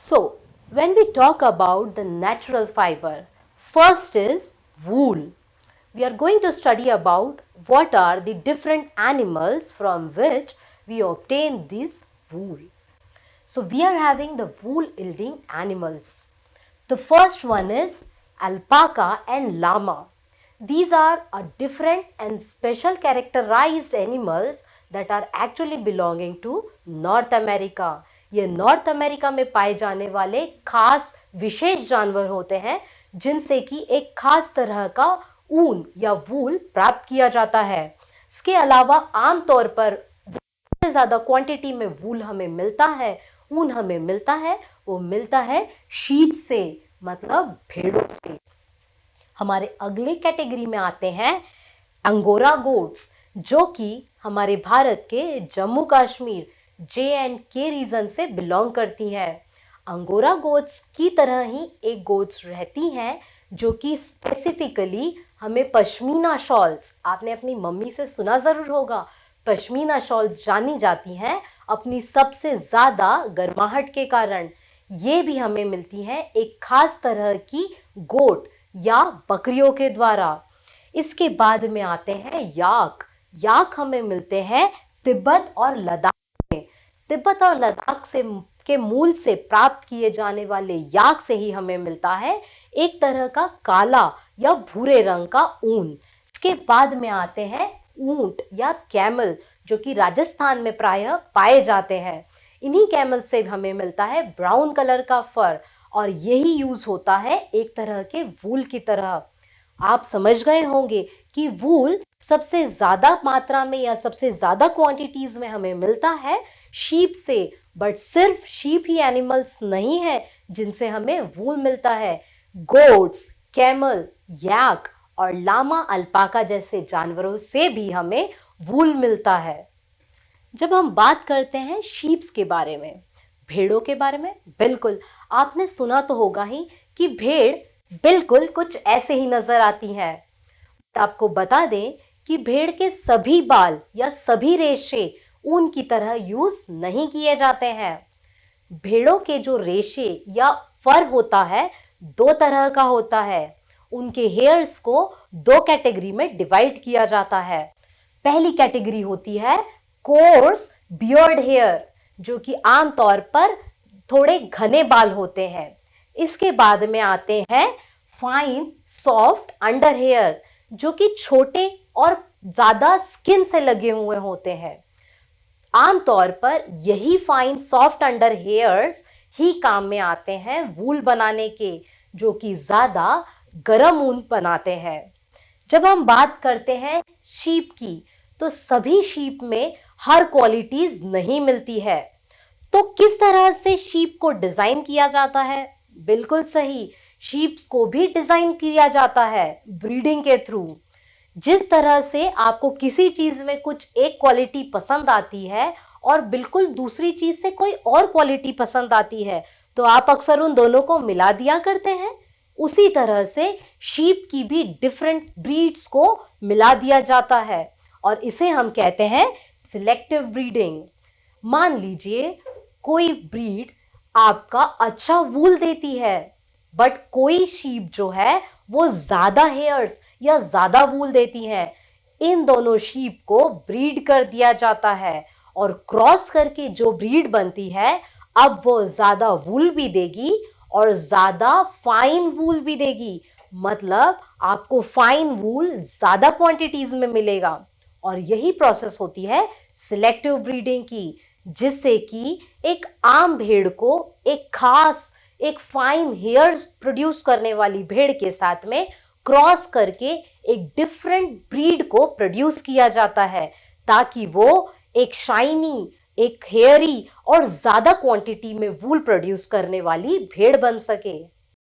So, when we talk about the natural fiber, first is wool. We are going to study about what are the different animals from which we obtain this wool. So, we are having the wool yielding animals. The first one is alpaca and llama. These are a different and special characterized animals that are actually belonging to North America. ये north America में पाए जाने वाले खास विशेष जानवर होते हैं जिनसे कि एक खास तरह का ऊन या वूल प्राप्त किया जाता है। इसके अलावा आमतौर पर सबसे ज़्यादा क्वांटिटी में वूल हमें मिलता है, ऊन हमें मिलता है, वो मिलता है शीप से, मतलब भेड़ों से। हमारे अगले कैटेगरी में आते हैं अंगोरा गोट्स, जो कि हमारे भारत के जम्मू कश्मीर J&K रीजन से बिलोंग करती हैं। अंगोरा गोट्स की तरह ही एक गोट्स रहती हैं जो कि स्पेसिफिकली हमें पश्मीना शॉल्स, आपने अपनी मम्मी से सुना ज़रूर होगा, पश्मीना शॉल्स जानी जाती हैं अपनी सबसे ज़्यादा गर्माहट के कारण। ये भी हमें मिलती हैं एक खास तरह की गोट या बकरियों के द्वारा। इसके बाद में आते हैं याक। याक हमें मिलते हैं तिब्बत और लद्दाख में। तिब्बत और लद्दाख से के मूल से प्राप्त किए जाने वाले याक से ही हमें मिलता है एक तरह का काला या भूरे रंग का ऊन। इसके बाद में आते हैं ऊंट या कैमल, जो कि राजस्थान में प्रायः पाए जाते हैं। इन्हीं कैमल से हमें मिलता है ब्राउन कलर का फर और यही यूज होता है एक तरह के वूल की तरह। आप समझ गए होंगे कि वूल सबसे ज्यादा मात्रा में या सबसे ज्यादा क्वांटिटीज में हमें मिलता है शीप से, बट सिर्फ शीप ही एनिमल्स नहीं है जिनसे हमें वूल मिलता है। गोट्स, कैमल, याक और लामा अल्पाका जैसे जानवरों से भी हमें वूल मिलता है। जब हम बात करते हैं शीप्स के बारे में, भेड़ों के बारे में, बिल्कुल आपने सुना तो होगा ही कि भेड़ बिल्कुल कुछ ऐसे ही नजर आती है। तो आपको बता दें कि भेड़ के सभी बाल या सभी रेशे ऊन की तरह यूज नहीं किए जाते हैं। भेड़ों के जो रेशे या फर होता है दो तरह का होता है। उनके हेयर्स को दो कैटेगरी में डिवाइड किया जाता है। पहली कैटेगरी होती है कोर्स बियर्ड हेयर, जो कि आमतौर पर थोड़े घने बाल होते हैं। इसके बाद में आते हैं फाइन सॉफ्ट अंडर हेयर, जो कि छोटे और ज्यादा स्किन से लगे हुए होते हैं। आमतौर पर यही फाइन सॉफ्ट अंडर हेयर्स ही काम में आते हैं वूल बनाने के, जो कि ज्यादा गर्म ऊन बनाते हैं। जब हम बात करते हैं शीप की, तो सभी शीप में हर क्वालिटीज नहीं मिलती है। तो किस तरह से शीप को डिजाइन किया जाता है? बिल्कुल सही, शीप्स को भी डिजाइन किया जाता है ब्रीडिंग के थ्रू। जिस तरह से आपको किसी चीज में कुछ एक क्वालिटी पसंद आती है और बिल्कुल दूसरी चीज से कोई और क्वालिटी पसंद आती है, तो आप अक्सर उन दोनों को मिला दिया करते हैं। उसी तरह से शीप की भी डिफरेंट ब्रीड्स को मिला दिया जाता है और इसे हम कहते हैं सिलेक्टिव ब्रीडिंग। मान लीजिए कोई ब्रीड आपका अच्छा वूल देती है, बट कोई शीप जो है वो ज्यादा हेयर्स या ज्यादा वूल देती है। इन दोनों शीप को ब्रीड कर दिया जाता है और क्रॉस करके जो ब्रीड बनती है, अब वो ज्यादा वूल भी देगी और ज्यादा फाइन वूल भी देगी। मतलब आपको फाइन वूल ज्यादा क्वांटिटीज में मिलेगा और यही प्रोसेस होती है सिलेक्टिव ब्रीडिंग की, जिससे कि एक आम भेड़ को एक खास एक फाइन हेयर्स प्रोड्यूस करने वाली भेड़ के साथ में क्रॉस करके एक डिफरेंट ब्रीड को प्रोड्यूस किया जाता है, ताकि वो एक शाइनी, एक हेयरी और ज्यादा क्वांटिटी में वूल प्रोड्यूस करने वाली भेड़ बन सके।